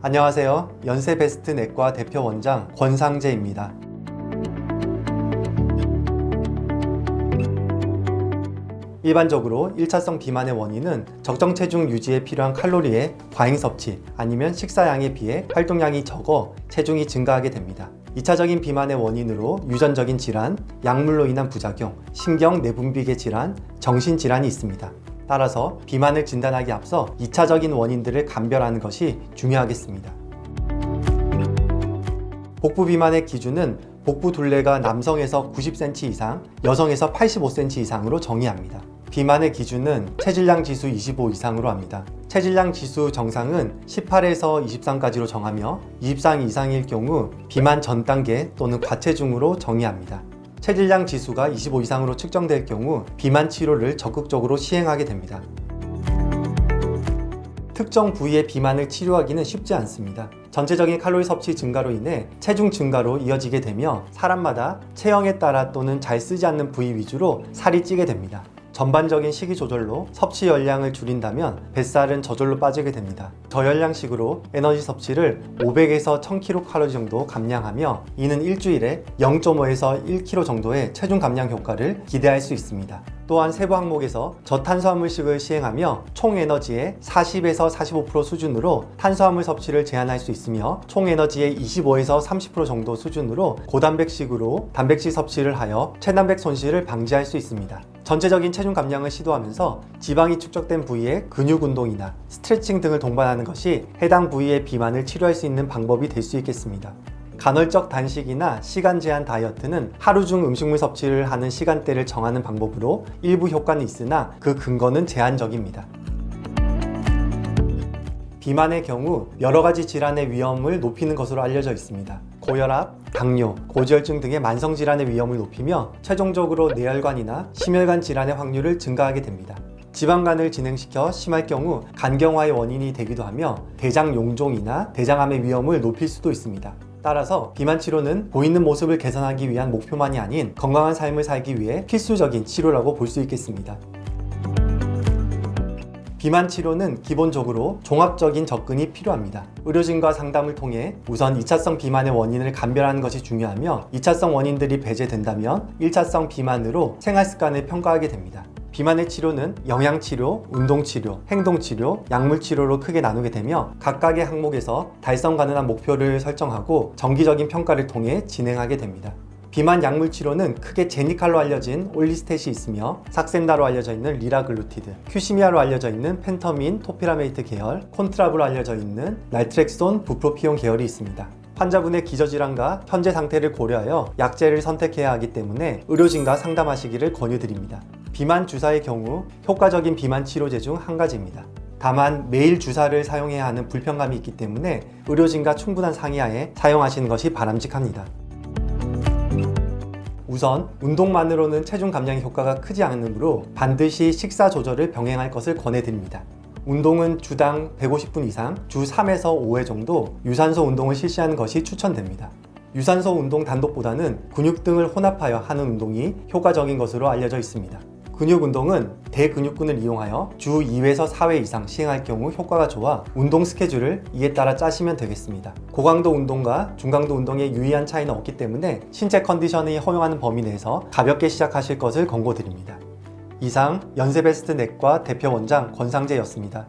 안녕하세요. 연세베스트 내과 대표 원장 권상재입니다. 일반적으로 1차성 비만의 원인은 적정 체중 유지에 필요한 칼로리의 과잉 섭취 아니면 식사량에 비해 활동량이 적어 체중이 증가하게 됩니다. 2차적인 비만의 원인으로 유전적인 질환, 약물로 인한 부작용, 신경 내분비계 질환, 정신질환이 있습니다. 따라서 비만을 진단하기 앞서 2차적인 원인들을 감별하는 것이 중요하겠습니다. 복부 비만의 기준은 복부 둘레가 남성에서 90cm 이상, 여성에서 85cm 이상으로 정의합니다. 비만의 기준은 체질량 지수 25 이상으로 합니다. 체질량 지수 정상은 18에서 23까지로 정하며 23 이상일 경우 비만 전 단계 또는 과체중으로 정의합니다. 체질량 지수가 25 이상으로 측정될 경우 비만 치료를 적극적으로 시행하게 됩니다. 특정 부위의 비만을 치료하기는 쉽지 않습니다. 전체적인 칼로리 섭취 증가로 인해 체중 증가로 이어지게 되며 사람마다 체형에 따라 또는 잘 쓰지 않는 부위 위주로 살이 찌게 됩니다. 전반적인 식이 조절로 섭취 열량을 줄인다면 뱃살은 저절로 빠지게 됩니다. 저열량식으로 에너지 섭취를 500에서 1000kcal 정도 감량하며 이는 일주일에 0.5에서 1kg 정도의 체중 감량 효과를 기대할 수 있습니다. 또한 세부 항목에서 저탄수화물식을 시행하며 총 에너지의 40에서 45% 수준으로 탄수화물 섭취를 제한할 수 있으며 총 에너지의 25에서 30% 정도 수준으로 고단백식으로 단백질 섭취를 하여 체단백 손실을 방지할 수 있습니다. 전체적인 체중 감량을 시도하면서 지방이 축적된 부위의 근육 운동이나 스트레칭 등을 동반하는 것이 해당 부위의 비만을 치료할 수 있는 방법이 될 수 있겠습니다. 간헐적 단식이나 시간 제한 다이어트는 하루 중 음식물 섭취를 하는 시간대를 정하는 방법으로 일부 효과는 있으나 그 근거는 제한적입니다. 비만의 경우 여러 가지 질환의 위험을 높이는 것으로 알려져 있습니다. 고혈압, 당뇨, 고지혈증 등의 만성질환의 위험을 높이며 최종적으로 뇌혈관이나 심혈관 질환의 확률을 증가하게 됩니다. 지방간을 진행시켜 심할 경우 간경화의 원인이 되기도 하며 대장 용종이나 대장암의 위험을 높일 수도 있습니다. 따라서 비만 치료는 보이는 모습을 개선하기 위한 목표만이 아닌 건강한 삶을 살기 위해 필수적인 치료라고 볼 수 있겠습니다. 비만 치료는 기본적으로 종합적인 접근이 필요합니다. 의료진과 상담을 통해 우선 2차성 비만의 원인을 감별하는 것이 중요하며 2차성 원인들이 배제된다면 1차성 비만으로 생활습관을 평가하게 됩니다. 비만의 치료는 영양치료, 운동치료, 행동치료, 약물치료로 크게 나누게 되며 각각의 항목에서 달성 가능한 목표를 설정하고 정기적인 평가를 통해 진행하게 됩니다. 비만 약물치료는 크게 제니칼로 알려진 올리스텟이 있으며 삭센다로 알려져 있는 리라글루티드, 큐시미아로 알려져 있는 펜터민, 토피라메이트 계열, 콘트라브로 알려져 있는 날트렉손, 부프로피온 계열이 있습니다. 환자분의 기저질환과 현재 상태를 고려하여 약제를 선택해야 하기 때문에 의료진과 상담하시기를 권유드립니다. 비만 주사의 경우 효과적인 비만 치료제 중 한 가지입니다. 다만 매일 주사를 사용해야 하는 불편감이 있기 때문에 의료진과 충분한 상의하에 사용하시는 것이 바람직합니다. 우선 운동만으로는 체중 감량 효과가 크지 않으므로 반드시 식사 조절을 병행할 것을 권해드립니다. 운동은 주당 150분 이상, 주 3에서 5회 정도 유산소 운동을 실시하는 것이 추천됩니다. 유산소 운동 단독보다는 근육 등을 혼합하여 하는 운동이 효과적인 것으로 알려져 있습니다. 근육 운동은 대근육근을 이용하여 주 2회에서 4회 이상 시행할 경우 효과가 좋아 운동 스케줄을 이에 따라 짜시면 되겠습니다. 고강도 운동과 중강도 운동에 유의한 차이는 없기 때문에 신체 컨디션이 허용하는 범위 내에서 가볍게 시작하실 것을 권고드립니다. 이상 연세베스트 내과 대표 원장 권상재였습니다.